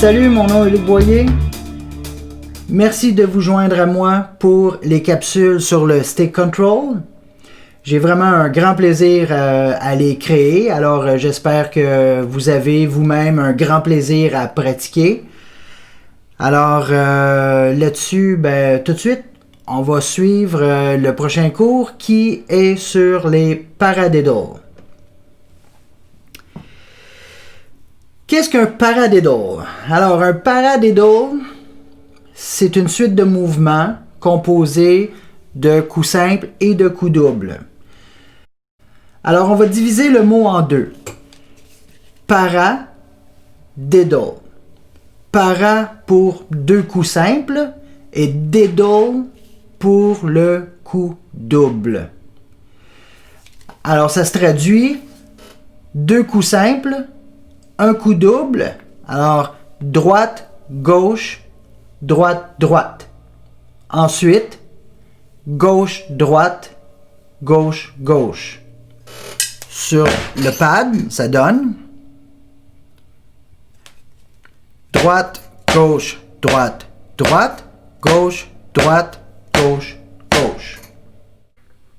Salut, mon nom est Luc Boyer. Merci de vous joindre à moi pour les capsules sur le stick control. J'ai vraiment un grand plaisir à les créer, alors j'espère que vous avez vous-même un grand plaisir à pratiquer. Alors là-dessus, tout de suite, on va suivre le prochain cours qui est sur les paradiddles. Qu'est-ce qu'un paradiddle? Alors, un paradiddle, c'est une suite de mouvements composés de coups simples et de coups doubles. Alors, on va diviser le mot en deux. Paradiddle. Para pour deux coups simples et diddle pour le coup double. Alors, ça se traduit deux coups simples, un coup double. Alors, droite, gauche, droite, droite. Ensuite, gauche, droite, gauche, gauche. Sur le pad, ça donne droite, gauche, droite, droite, gauche, droite, gauche, gauche.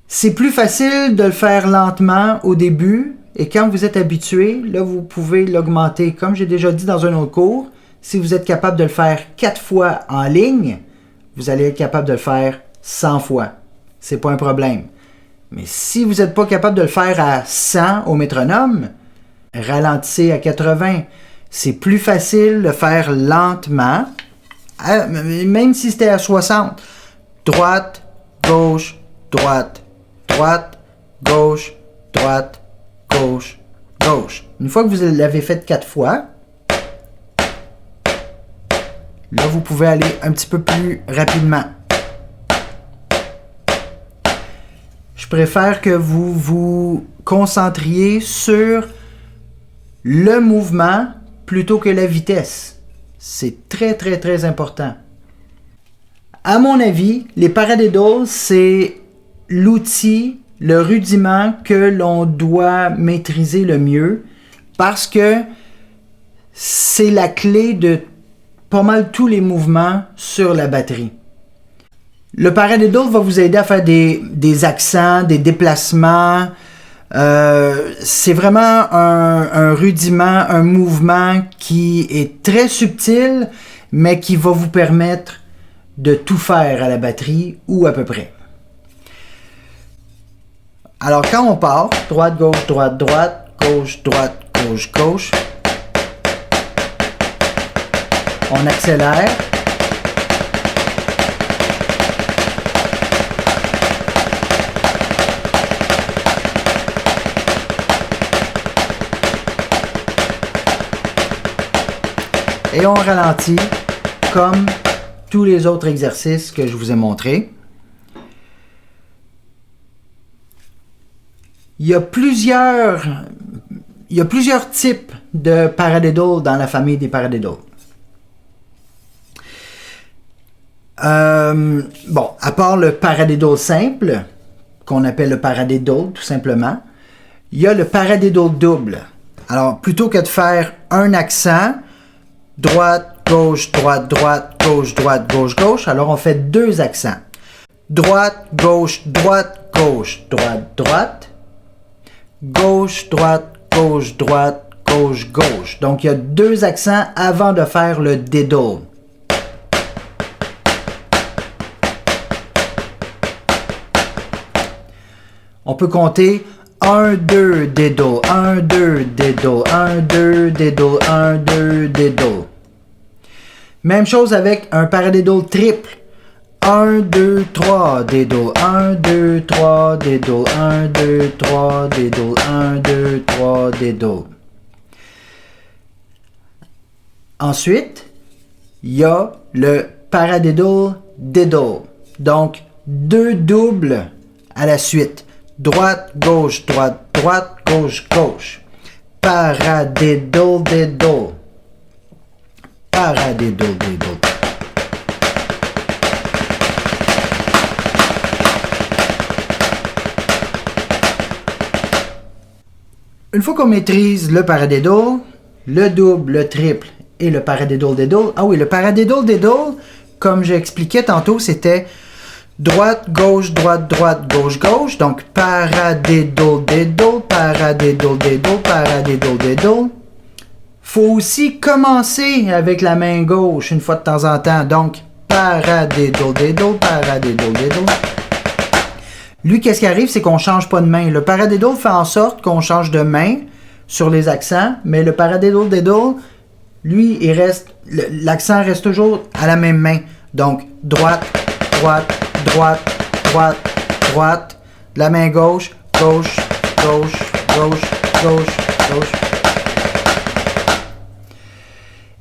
C'est plus facile de le faire lentement au début et quand vous êtes habitué, là vous pouvez l'augmenter. Comme j'ai déjà dit dans un autre cours, si vous êtes capable de le faire 4 fois en ligne, vous allez être capable de le faire 100 fois. C'est pas un problème. Mais si vous n'êtes pas capable de le faire à 100 au métronome, ralentissez à 80. C'est plus facile de le faire lentement, même si c'était à 60. Droite, gauche, droite, droite, gauche, droite, gauche, gauche. Une fois que vous l'avez fait 4 fois, là vous pouvez aller un petit peu plus rapidement. Je préfère que vous vous concentriez sur le mouvement plutôt que la vitesse. C'est très, très, très important. À mon avis, les paradiddles, c'est l'outil, le rudiment que l'on doit maîtriser le mieux parce que c'est la clé de pas mal tous les mouvements sur la batterie. Le paradiddle va vous aider à faire des accents, des déplacements. C'est vraiment un rudiment, un mouvement qui est très subtil, mais qui va vous permettre de tout faire à la batterie ou à peu près. Alors quand on part, droite, gauche, droite, droite, gauche, droite, gauche, gauche, on accélère. Et on ralentit comme tous les autres exercices que je vous ai montrés. Il y a plusieurs types de paradiddles dans la famille des paradiddles. À part le paradiddle simple, qu'on appelle le paradiddle tout simplement, il y a le paradiddle double. Alors, plutôt que de faire un accent, droite, gauche, droite, droite, gauche, droite, gauche, gauche. Alors, on fait 2 accents. Droite, gauche, droite, gauche, droite, droite. Gauche, droite, gauche, droite, gauche, gauche. Donc, il y a 2 accents avant de faire le diddle. On peut compter 1, 2, diddle, 1, 2, diddle, 1, 2, diddle, 1, 2, diddle. Même chose avec un paradiddle triple. 1, 2, 3, diddle, 1, 2, 3, diddle, 1, 2, 3, diddle, 1, 2, 3, diddle. Ensuite, il y a le paradiddle diddle. Donc, 2 doubles à la suite. Droite, gauche, droite, droite, gauche, gauche. Paradiddle, diddle. Paradiddle, diddle. Une fois qu'on maîtrise le paradiddle, le double, le triple et le paradiddle diddle. Ah oui, le paradiddle diddle, comme j'expliquais tantôt, c'était droite, gauche, droite, droite, gauche, gauche. Donc paradiddle diddle, paradiddle diddle, paradiddle diddle. Faut aussi commencer avec la main gauche une fois de temps en temps. Donc paradiddle diddle, paradiddle diddle. Lui, qu'est-ce qui arrive, c'est qu'on ne change pas de main. Le paradiddle fait en sorte qu'on change de main sur les accents, mais le paradiddle diddle, lui, l'accent reste toujours à la même main. Donc, droite, droite, droite, droite, droite, la main gauche, gauche, gauche, gauche, gauche, gauche.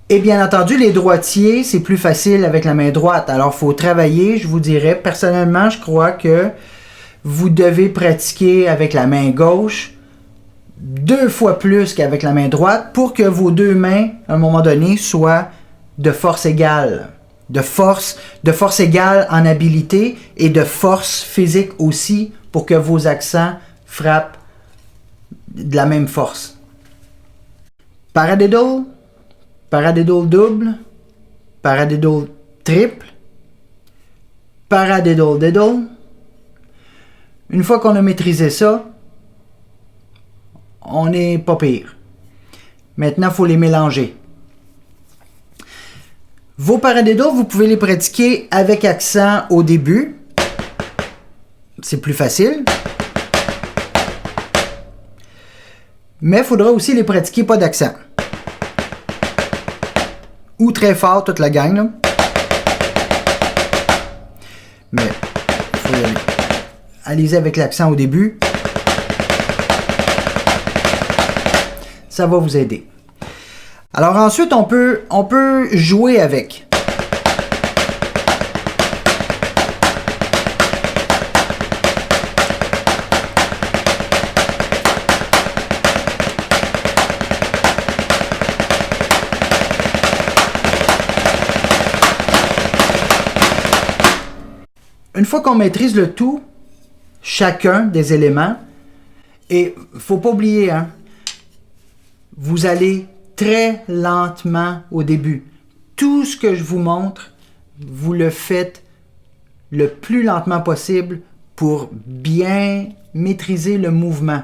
Et bien entendu, les droitiers, c'est plus facile avec la main droite. Alors, il faut travailler, je vous dirais. Personnellement, je crois que vous devez pratiquer avec la main gauche 2 fois plus qu'avec la main droite pour que vos 2 mains, à un moment donné, soient de force égale. De force égale en habileté et de force physique aussi pour que vos accents frappent de la même force. Paradiddle, paradiddle double, paradiddle triple, paradiddle diddle. Une fois qu'on a maîtrisé ça, on n'est pas pire. Maintenant, il faut les mélanger. Vos paradiddles, vous pouvez les pratiquer avec accent au début. C'est plus facile. Mais il faudra aussi les pratiquer pas d'accent. Ou très fort, toute la gang, là. Mais il faut y aller. Allez-y avec l'accent au début. Ça va vous aider. Alors ensuite, on peut jouer avec. Une fois qu'on maîtrise le tout, chacun des éléments, et faut pas oublier, hein, vous allez très lentement au début. Tout ce que je vous montre, vous le faites le plus lentement possible pour bien maîtriser le mouvement.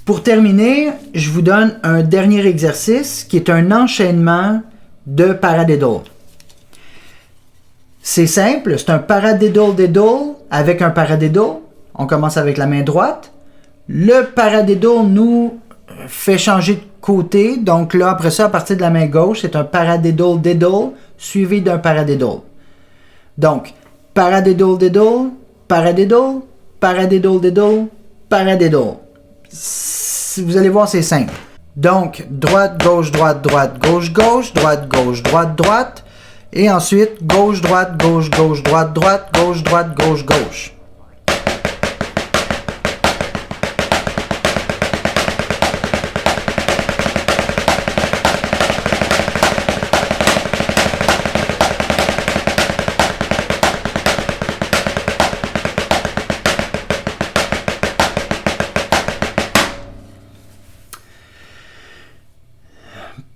Pour terminer, je vous donne un dernier exercice qui est un enchaînement de paradiddle. C'est simple, c'est un paradiddle diddle avec un paradiddle. On commence avec la main droite. Le paradiddle nous fait changer de côté. Donc là, après ça, à partir de la main gauche, c'est un paradiddle diddle suivi d'un paradiddle. Donc, paradiddle diddle, paradiddle, paradiddle diddle, paradiddle. Vous allez voir, c'est simple. Donc, droite, gauche, droite, droite, gauche, gauche, droite, gauche, droite, droite. Et ensuite, gauche, droite, gauche, gauche, droite, droite, gauche, droite, gauche, gauche.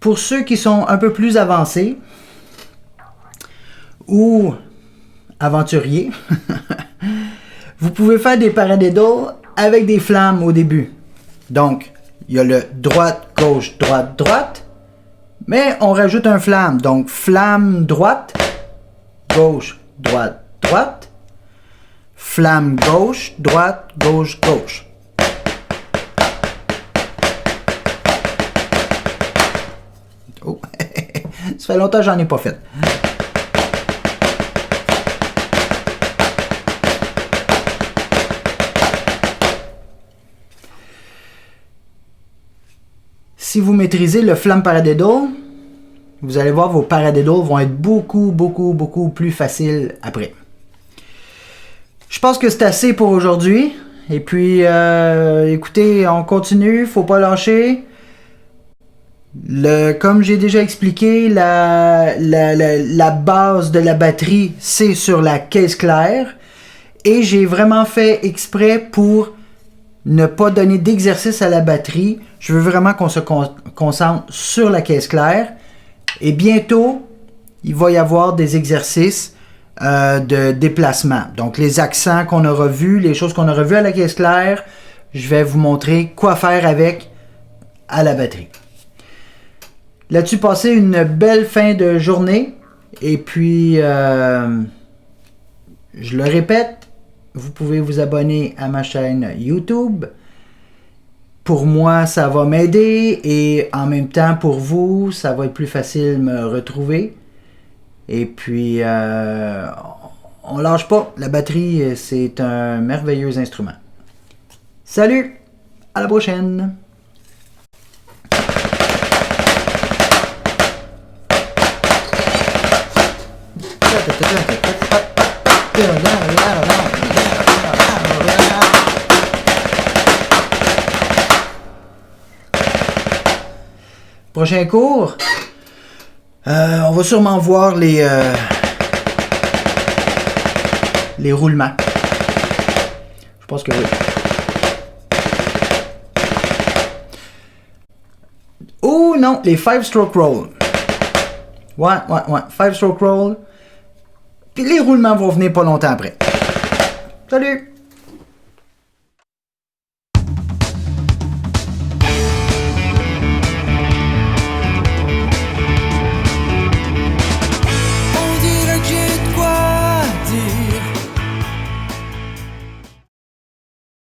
Pour ceux qui sont un peu plus avancés, ou aventurier, vous pouvez faire des paradiddles avec des flammes au début. Donc, il y a le droite, gauche, droite, droite, mais on rajoute un flamme. Donc, flamme droite, gauche, droite, droite, flamme gauche, droite, gauche, gauche. Oh, ça fait longtemps que j'en ai pas fait. Si vous maîtrisez le flamme paradiddle, vous allez voir vos paradiddles vont être beaucoup plus faciles après. Je pense que c'est assez pour aujourd'hui. Et puis, écoutez, on continue, faut pas lâcher. Comme j'ai déjà expliqué, la base de la batterie, c'est sur la caisse claire. Et j'ai vraiment fait exprès pour ne pas donner d'exercice à la batterie. Je veux vraiment qu'on se concentre sur la caisse claire. Et bientôt, il va y avoir des exercices de déplacement. Donc, les accents qu'on aura vus, les choses qu'on aura vues à la caisse claire, je vais vous montrer quoi faire avec à la batterie. Là-dessus, passez une belle fin de journée. Et puis, je le répète, vous pouvez vous abonner à ma chaîne YouTube. Pour moi, ça va m'aider et en même temps, pour vous, ça va être plus facile de me retrouver. Et puis, on lâche pas. La batterie, c'est un merveilleux instrument. Salut! À la prochaine! Prochain cours, on va sûrement voir les roulements. Je pense que oui. Oh non, les 5-stroke roll. Ouais. 5-stroke roll. Puis les roulements vont venir pas longtemps après. Salut!